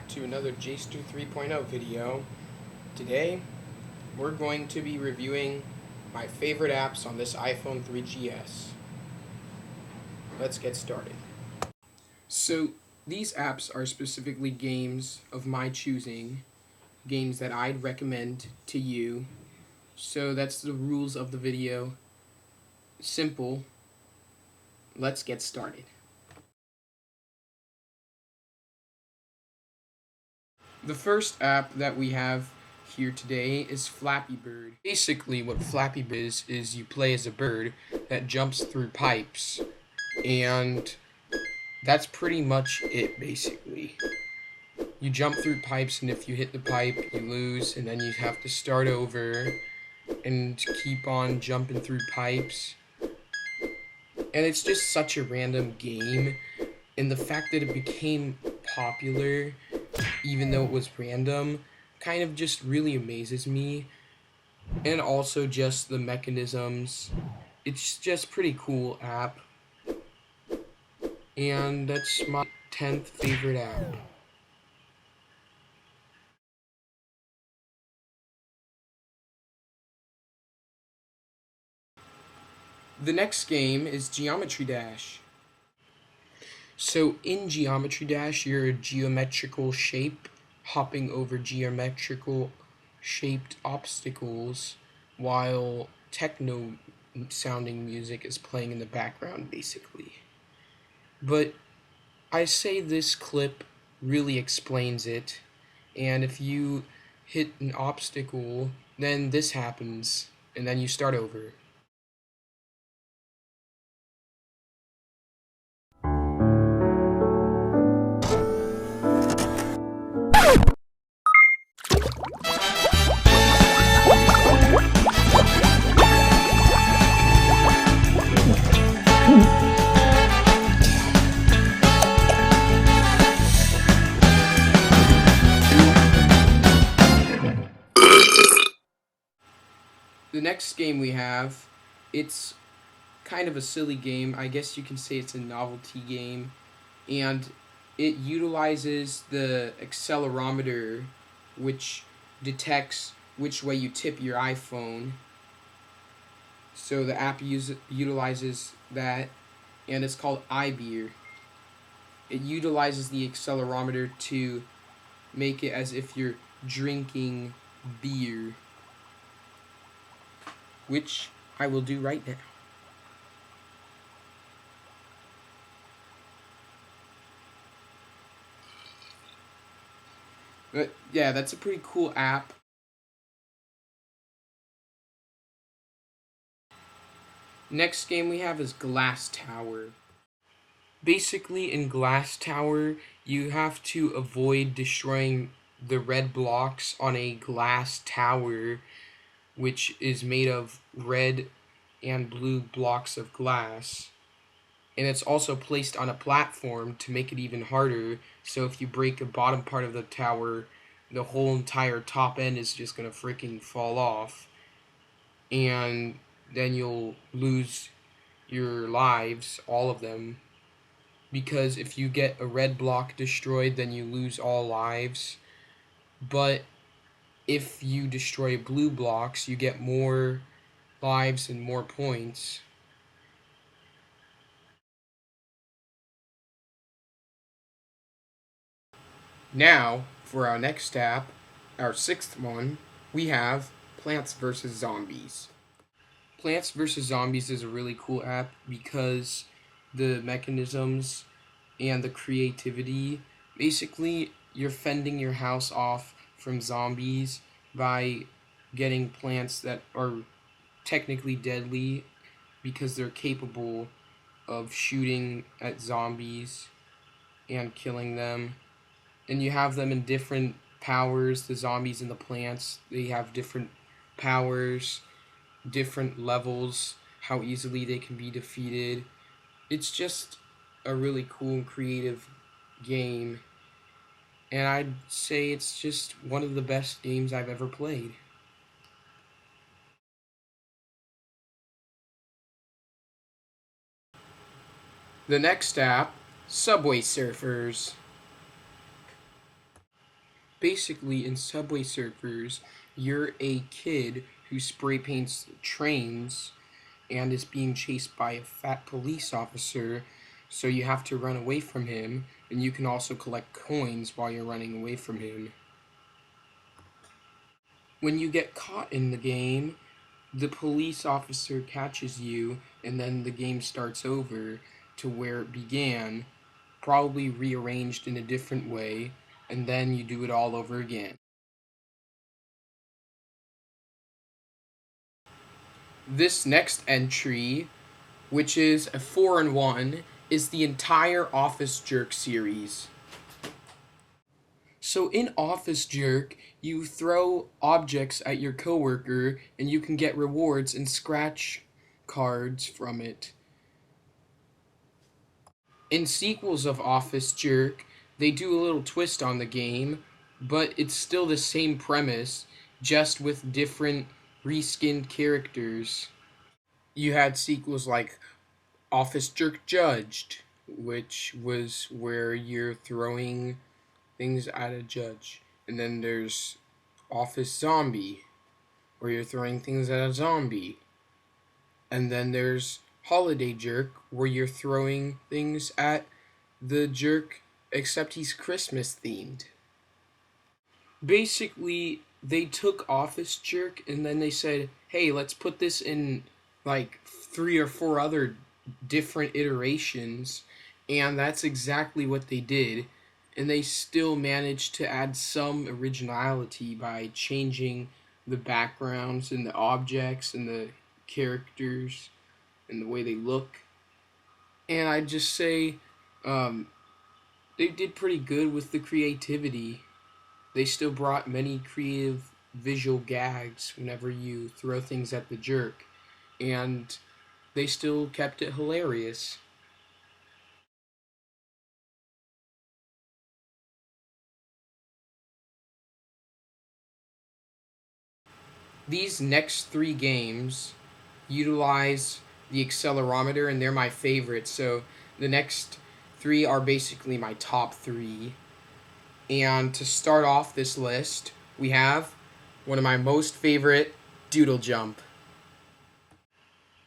back to another Jayster 3.0 video. Today, we're going to be reviewing my favorite apps on this iPhone 3GS. Let's get started. So, these apps are specifically games of my choosing, games that I'd recommend to you. So that's the rules of the video. Simple. Let's get started. The first app that we have here today is Flappy Bird. Basically, what Flappy Bird is you play as a bird that jumps through pipes, and that's pretty much it, basically. You jump through pipes, and if you hit the pipe, you lose, and then you have to start over and keep on jumping through pipes. And it's just such a random game, and the fact that it became popular even though it was random, kind of just really amazes me. And also just the mechanisms. It's just pretty cool app. And that's my 10th favorite app. The next game is Geometry Dash. So in Geometry Dash, you're a geometrical shape hopping over geometrical shaped obstacles while techno sounding music is playing in the background, basically. But I say this clip really explains it, and if you hit an obstacle, then this happens, and then you start over. The next game we have, it's kind of a silly game. I guess you can say it's a novelty game, and it utilizes the accelerometer, which detects which way you tip your iPhone. So the app utilizes that, and it's called iBeer. It utilizes the accelerometer to make it as if you're drinking beer, which I will do right now. But yeah, that's a pretty cool app. Next game we have is Glass Tower. Basically, in Glass Tower, you have to avoid destroying the red blocks on a glass tower, which is made of red and blue blocks of glass. And it's also placed on a platform to make it even harder, so if you break the bottom part of the tower, the whole entire top end is just gonna freaking fall off. And then you'll lose your lives, all of them. Because if you get a red block destroyed, then you lose all lives. But if you destroy blue blocks, you get more lives and more points. Now, for our next app, our sixth one, we have Plants vs. Zombies. Plants vs. Zombies is a really cool app because the mechanisms and the creativity, basically you're fending your house off from zombies by getting plants that are technically deadly because they're capable of shooting at zombies and killing them. And you have them in different powers. The zombies and the plants, they have different powers, different levels, how easily they can be defeated. It's just a really cool and creative game, and I'd say it's just one of the best games I've ever played. The next app, Subway Surfers. Basically, in Subway Surfers, you're a kid who spray paints trains and is being chased by a fat police officer, so you have to run away from him, and you can also collect coins while you're running away from him. When you get caught in the game, the police officer catches you, and then the game starts over to where it began, probably rearranged in a different way, and then you do it all over again. This next entry, which is a 4-in-1, is the entire Office Jerk series. So in Office Jerk, you throw objects at your coworker and you can get rewards and scratch cards from it. In sequels of Office Jerk, they do a little twist on the game, but it's still the same premise, just with different reskinned characters. You had sequels like Office Jerk Judged, which was where you're throwing things at a judge. And then there's Office Zombie, where you're throwing things at a zombie. And then there's Holiday Jerk, where you're throwing things at the jerk, except he's Christmas themed. Basically, they took Office Jerk and then they said, hey, let's put this in like 3 or 4 other different iterations. And that's exactly what they did. And they still managed to add some originality by changing the backgrounds and the objects and the characters and the way they look. And I'd just say they did pretty good with the creativity. They still brought many creative visual gags whenever you throw things at the jerk, and they still kept it hilarious. These next 3 games utilize the accelerometer, and they're my favorites. So the next 3 are basically my top 3. And to start off this list, we have one of my most favorite, Doodle Jump.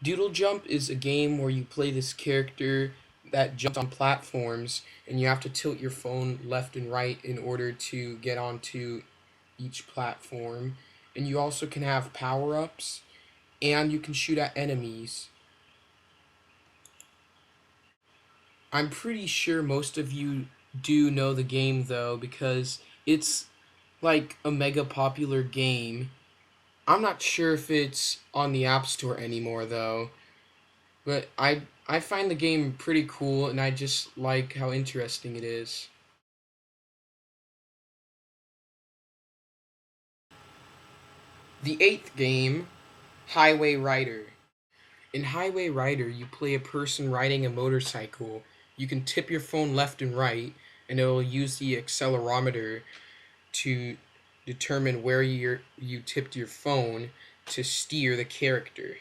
Doodle Jump is a game where you play this character that jumps on platforms, and you have to tilt your phone left and right in order to get onto each platform. And you also can have power ups, and you can shoot at enemies. I'm pretty sure most of you do know the game though, because it's like a mega popular game. I'm not sure if it's on the App Store anymore though. But I find the game pretty cool, and I just like how interesting it is. The 8th game, Highway Rider. In Highway Rider, you play a person riding a motorcycle. You can tip your phone left and right, and it will use the accelerometer to determine where you tipped your phone to steer the character.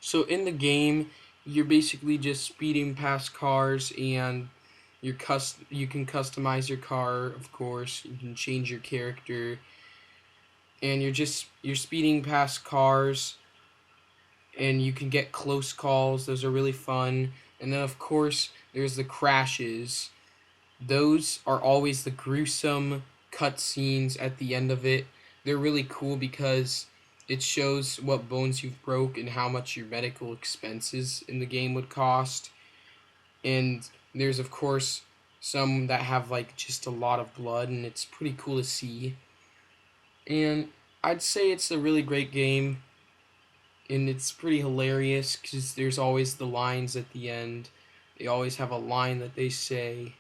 So in the game, you're basically just speeding past cars, and you can customize your car, of course. You can change your character, and you're speeding past cars, and you can get close calls. Those are really fun. And then of course there's the crashes. Those are always the gruesome cutscenes at the end of it. They're really cool because it shows what bones you've broke and how much your medical expenses in the game would cost. And there's of course some that have like just a lot of blood, and it's pretty cool to see. And I'd say it's a really great game, and it's pretty hilarious because there's always the lines at the end. They always have a line that they say.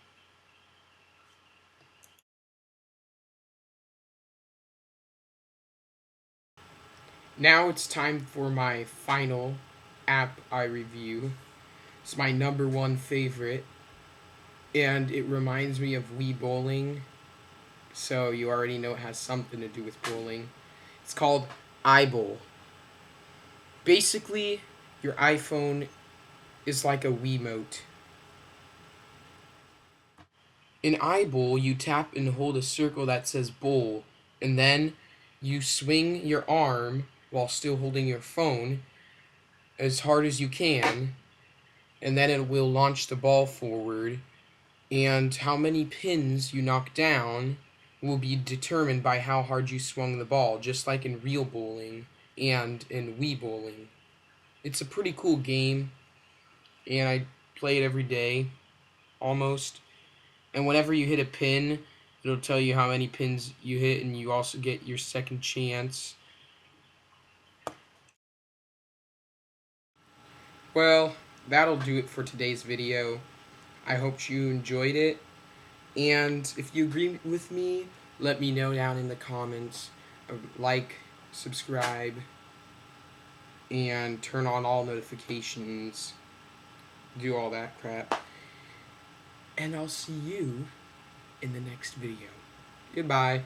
Now it's time for my final app I review. It's my number 1 favorite, and it reminds me of Wii Bowling, so you already know it has something to do with bowling. It's called iBowl. Basically, your iPhone is like a Wiimote. In iBowl, you tap and hold a circle that says bowl, and then you swing your arm while still holding your phone as hard as you can, and then it will launch the ball forward. And how many pins you knock down will be determined by how hard you swung the ball, just like in real bowling and in Wii bowling. It's a pretty cool game, and I play it every day, almost. And whenever you hit a pin, it'll tell you how many pins you hit, and you also get your second chance. Well, that'll do it for today's video. I hope you enjoyed it. And if you agree with me, let me know down in the comments. Like, subscribe, and turn on all notifications. Do all that crap. And I'll see you in the next video. Goodbye.